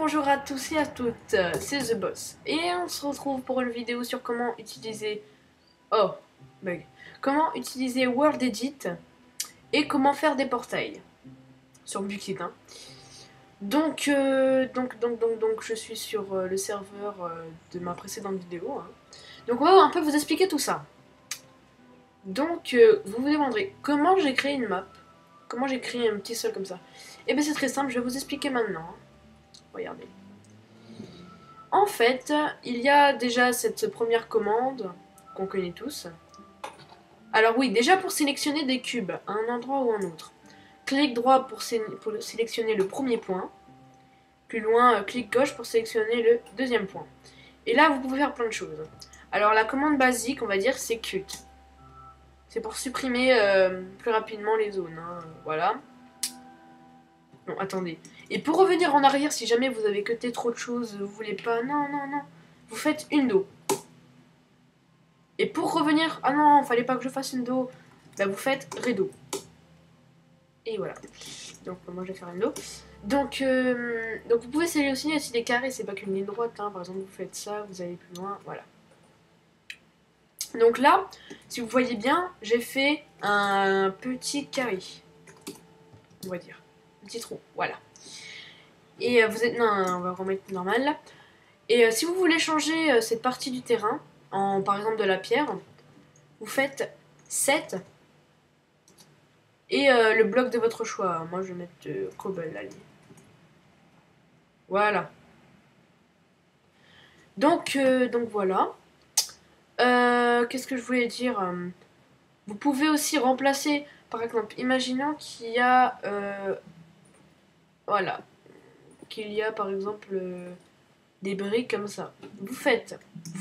Bonjour à tous et à toutes, c'est The Boss et on se retrouve pour une vidéo sur comment utiliser comment utiliser World Edit et comment faire des portails sur Bukit. Donc je suis sur le serveur de ma précédente vidéo. Donc on va un peu vous expliquer tout ça. Donc vous vous demanderez comment j'ai créé une map, comment j'ai créé un petit sol comme ça. Et bien c'est très simple, je vais vous expliquer maintenant. Regardez. En fait, il y a déjà cette première commande qu'on connaît tous. Alors oui, déjà pour sélectionner des cubes à un endroit ou un autre. Clic droit pour sélectionner le premier point. Plus loin, clic gauche pour sélectionner le deuxième point. Et là, vous pouvez faire plein de choses. Alors la commande basique, on va dire, c'est cut. C'est pour supprimer plus rapidement les zones. Voilà. Non, attendez. Et pour revenir en arrière, si jamais vous avez cuté trop de choses, vous voulez pas... Non. Vous faites une do. Et pour revenir... Ah non, fallait pas que je fasse une do. Bah vous faites redo. Et voilà. Donc moi je vais faire une do. Donc vous pouvez sélectionner aussi des carrés, c'est pas qu'une ligne droite. Par exemple, vous faites ça, vous allez plus loin, voilà. Donc là, si vous voyez bien, j'ai fait un petit carré. On va dire. Un petit trou, voilà. Et vous êtes... Non, on va remettre normal là. Et si vous voulez changer cette partie du terrain, en par exemple de la pierre, vous faites 7 et le bloc de votre choix. Moi je vais mettre cobble là. Voilà. Donc voilà. Qu'est-ce que je voulais dire Vous pouvez aussi remplacer, par exemple, imaginons qu'il y a... voilà. Qu'il y a par exemple des briques comme ça. Vous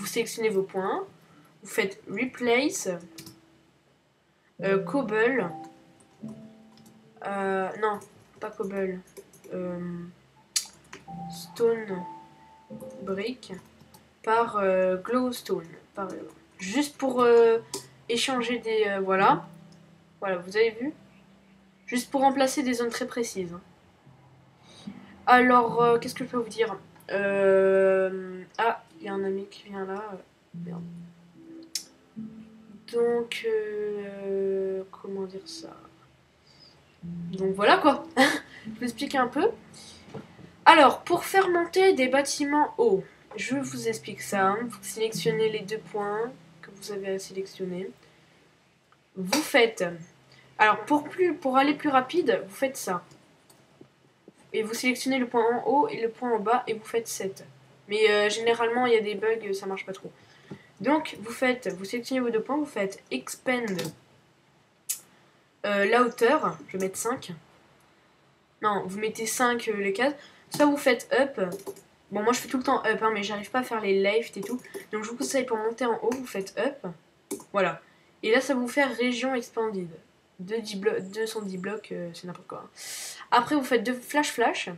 sélectionnez vos points, vous faites replace, cobble, non, pas cobble, stone brick par glowstone, par exemple. Juste pour échanger des... voilà, vous avez vu. Juste pour remplacer des zones très précises. Alors, qu'est-ce que je peux vous dire Ah, il y a un ami qui vient là. Merde. Donc, comment dire ça? Donc voilà quoi. Je vais expliquer un peu. Alors, pour faire monter des bâtiments hauts, je vous explique ça. Vous sélectionnez les deux points que vous avez à sélectionner. Vous faites... Alors, pour aller plus rapide, vous faites ça. Et vous sélectionnez le point en haut et le point en bas et vous faites 7. Mais généralement, il y a des bugs, ça marche pas trop. Donc, vous sélectionnez vos deux points, vous faites expand la hauteur. Je vais mettre 5. Non, vous mettez 5 les cases. Soit vous faites up. Bon, moi je fais tout le temps up, mais j'arrive pas à faire les left et tout. Donc je vous conseille pour monter en haut, vous faites up. Voilà. Et là, ça va vous faire région expanded. 210 blocs, c'est n'importe quoi. Après, vous faites deux flash.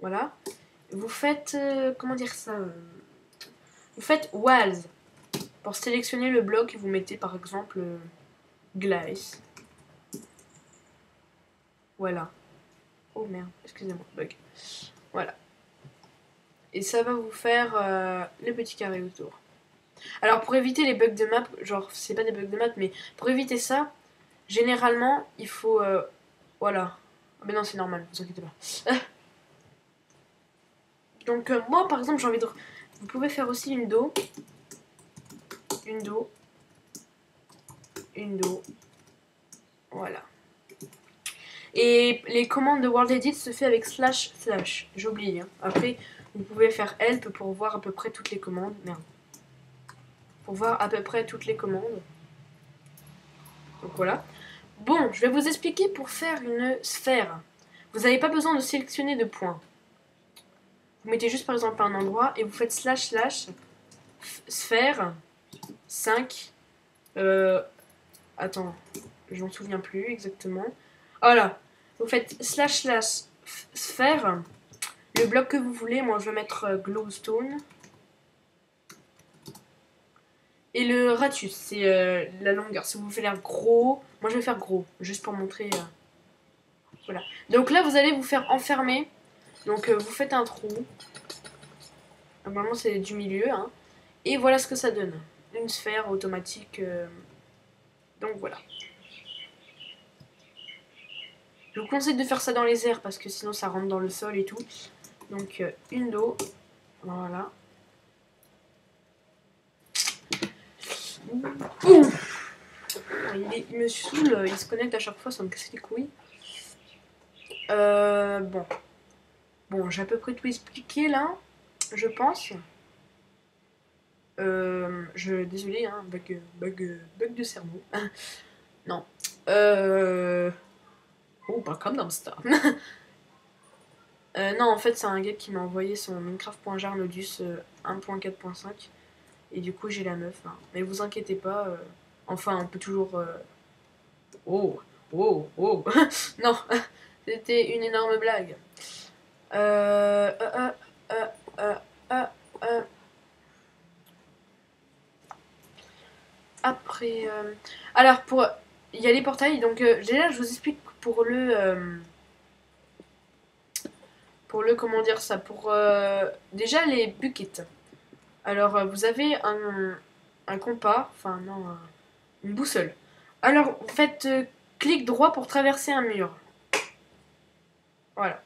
Voilà. Vous faites... comment dire ça Vous faites walls. Pour sélectionner le bloc, vous mettez par exemple glace. Voilà. Oh merde, excusez-moi, bug. Voilà. Et ça va vous faire les petits carrés autour. Alors pour éviter les bugs de map, genre c'est pas des bugs de map, mais pour éviter ça, généralement il faut... voilà. Mais non, c'est normal, vous inquiétez pas. Donc moi par exemple j'ai envie de... Vous pouvez faire aussi une do. Une do. Une do. Voilà. Et les commandes de World Edit se fait avec //. J'oublie. Après, vous pouvez faire help pour voir à peu près toutes les commandes. Merde. Pour voir à peu près toutes les commandes. Donc voilà. Bon, je vais vous expliquer pour faire une sphère. Vous n'avez pas besoin de sélectionner de points. Vous mettez juste par exemple un endroit et vous faites // sphère 5. Attends, je m'en souviens plus exactement. Voilà. Vous faites // sphère. Le bloc que vous voulez, moi je vais mettre glowstone. Et le radius, c'est la longueur. Si vous voulez faire gros, moi je vais faire gros, juste pour montrer. Voilà. Donc là, vous allez vous faire enfermer Donc vous faites un trou. Normalement c'est du milieu. Hein. Et voilà ce que ça donne. Une sphère automatique. Donc voilà. Je vous conseille de faire ça dans les airs parce que sinon ça rentre dans le sol et tout. Donc une d'eau. Voilà. Ouh. Il me saoule, il se connecte à chaque fois, ça me casse les couilles. Bon. Bon, j'ai à peu près tout expliqué là, je pense. Désolé, hein, bug de cerveau. Non. Oh, pas comme Dumpster. Non, en fait, c'est un gars qui m'a envoyé son Minecraft.jar Nodus 1.4.5. Et du coup, j'ai la meuf. Hein. Mais vous inquiétez pas. Enfin, on peut toujours. Oh, oh, oh. Non, c'était une énorme blague. Après. Alors, pour. Il y a les portails. Donc, déjà, je vous explique pour le. Pour le. Comment dire ça. Pour. Déjà, les buckets. Alors, vous avez un compas. Enfin, non. Une boussole. Alors, vous faites clic droit pour traverser un mur. Voilà.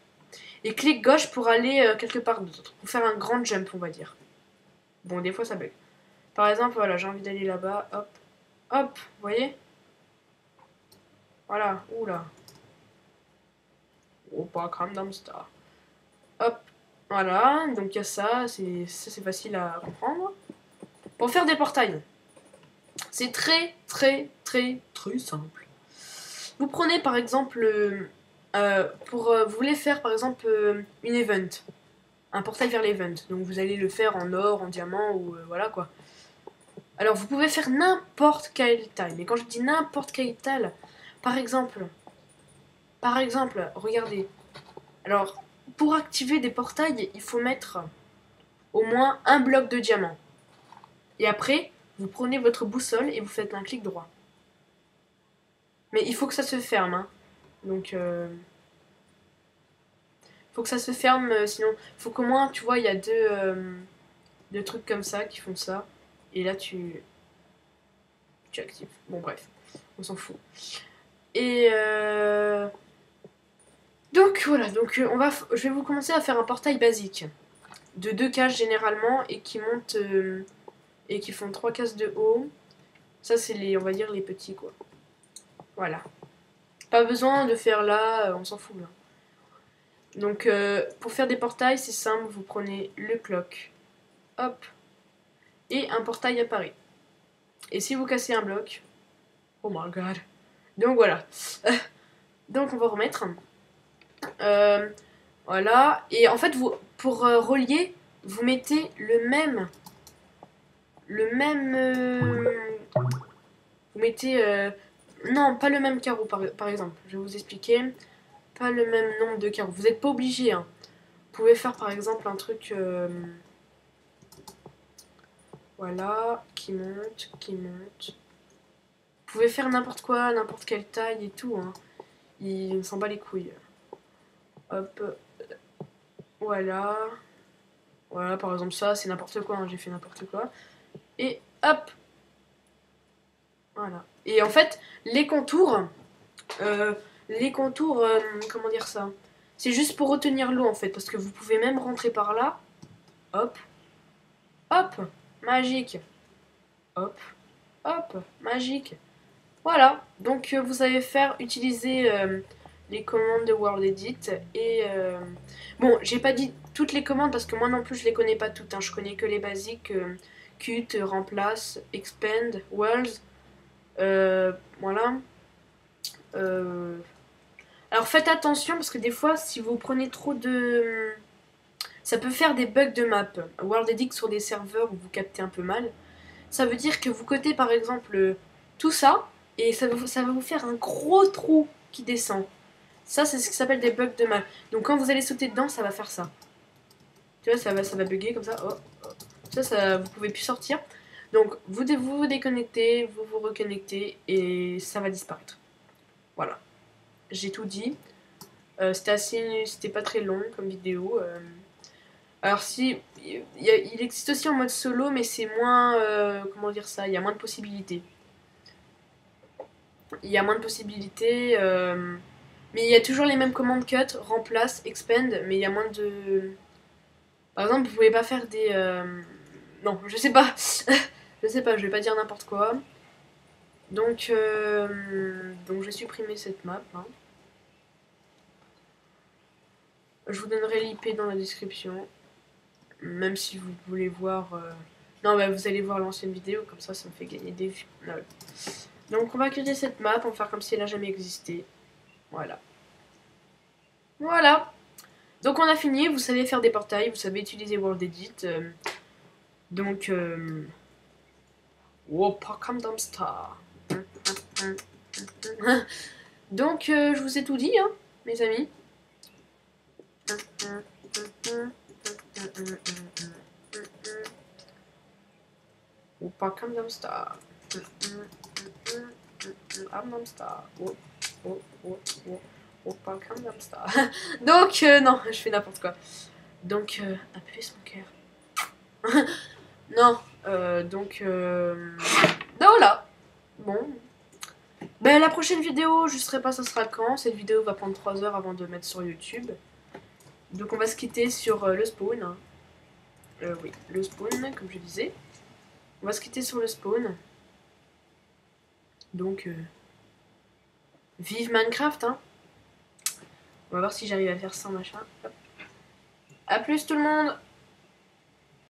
Et clic gauche pour aller quelque part d'autre. Pour faire un grand jump, on va dire. Bon, des fois ça bug. Par exemple, voilà, j'ai envie d'aller là-bas. Hop. Hop, vous voyez? Voilà. Oula. Oh, pas comme Dumpster. Hop. Voilà. Donc il y a ça. C'est facile à comprendre. Pour faire des portails. C'est très, très, très, très simple. Vous prenez par exemple... vous voulez faire par exemple une event. Un portail vers l'event. Donc vous allez le faire en or, en diamant ou voilà quoi. Alors vous pouvez faire n'importe quelle taille. Mais quand je dis n'importe quelle taille, par exemple, regardez. Alors pour activer des portails, il faut mettre au moins un bloc de diamant. Et après, vous prenez votre boussole et vous faites un clic droit. Mais il faut que ça se ferme. Hein. Donc faut que ça se ferme, sinon faut qu'au moins, tu vois, il y a deux trucs comme ça qui font ça. Et là tu actives. Bon bref, on s'en fout. Et donc voilà, donc je vais vous commencer à faire un portail basique de 2 cases généralement et qui montent et qui font 3 cases de haut. Ça c'est les, on va dire les petits quoi. Voilà. Pas besoin de faire là, on s'en fout là. Donc pour faire des portails c'est simple, vous prenez le clock, hop, et un portail apparaît. Et si vous cassez un bloc, oh my god. Donc voilà. Donc on va remettre. Voilà. Et en fait, pour relier, vous mettez le même. Vous mettez. Non, pas le même carreau, par exemple. Je vais vous expliquer. Pas le même nombre de carreaux. Vous n'êtes pas obligé. Hein. Vous pouvez faire par exemple un truc. Voilà. Qui monte, qui monte. Vous pouvez faire n'importe quoi, n'importe quelle taille et tout. Hein. Il ne s'en bat les couilles. Hop. Voilà. Voilà, par exemple, ça, c'est n'importe quoi. Hein, j'ai fait n'importe quoi. Et hop. Voilà. Et en fait, les contours, comment dire ça? C'est juste pour retenir l'eau, en fait. Parce que vous pouvez même rentrer par là. Hop. Hop. Magique. Hop. Hop. Magique. Voilà. Donc, vous allez utiliser les commandes de World Edit. Et bon, j'ai pas dit toutes les commandes parce que moi non plus je les connais pas toutes. Hein. Je connais que les basiques. Cut, remplace, expand, worlds. Voilà. Alors faites attention parce que des fois, si vous prenez trop de... Ça peut faire des bugs de map. World Edit sur des serveurs où vous captez un peu mal. Ça veut dire que vous cotez par exemple tout ça et ça va vous faire un gros trou qui descend. Ça, c'est ce qui s'appelle des bugs de map. Donc quand vous allez sauter dedans, ça va faire ça. Tu vois, ça va bugger comme ça. Oh, oh. Ça, vous pouvez plus sortir. Donc vous déconnectez, vous vous reconnectez et ça va disparaître. Voilà. J'ai tout dit. C'était pas très long comme vidéo. Alors si, il existe aussi en mode solo, mais c'est moins, comment dire ça, il y a moins de possibilités. Il y a moins de possibilités, mais il y a toujours les mêmes commandes cut, remplace, expand, mais il y a moins de... Par exemple, vous pouvez pas faire des... Non, je sais pas. Je sais pas, je vais pas dire n'importe quoi. Donc je vais supprimer cette map. Hein. Je vous donnerai l'IP dans la description. Même si vous voulez voir... Non, bah, vous allez voir l'ancienne vidéo, comme ça me fait gagner des vues. Ah ouais. Donc on va quitter cette map, on va faire comme si elle n'a jamais existé. Voilà. Voilà. Donc on a fini, vous savez faire des portails, vous savez utiliser World Edit. Donc... Oh, pas comme Dumpstar. Donc je vous ai tout dit, hein, mes amis. Ou pas comme Dumpstar. Dumpstar. Ou pas comme Dumpstar. Donc, non, je fais n'importe quoi. Donc, appuyez sur mon cœur. Non, donc, voilà. Bon. Ben, la prochaine vidéo, je sais pas ça sera quand. Cette vidéo va prendre 3 heures avant de mettre sur YouTube. Donc, on va se quitter sur le spawn. Oui, le spawn, comme je disais. On va se quitter sur le spawn. Donc, vive Minecraft, hein. On va voir si j'arrive à faire ça, machin. Hop. A plus tout le monde.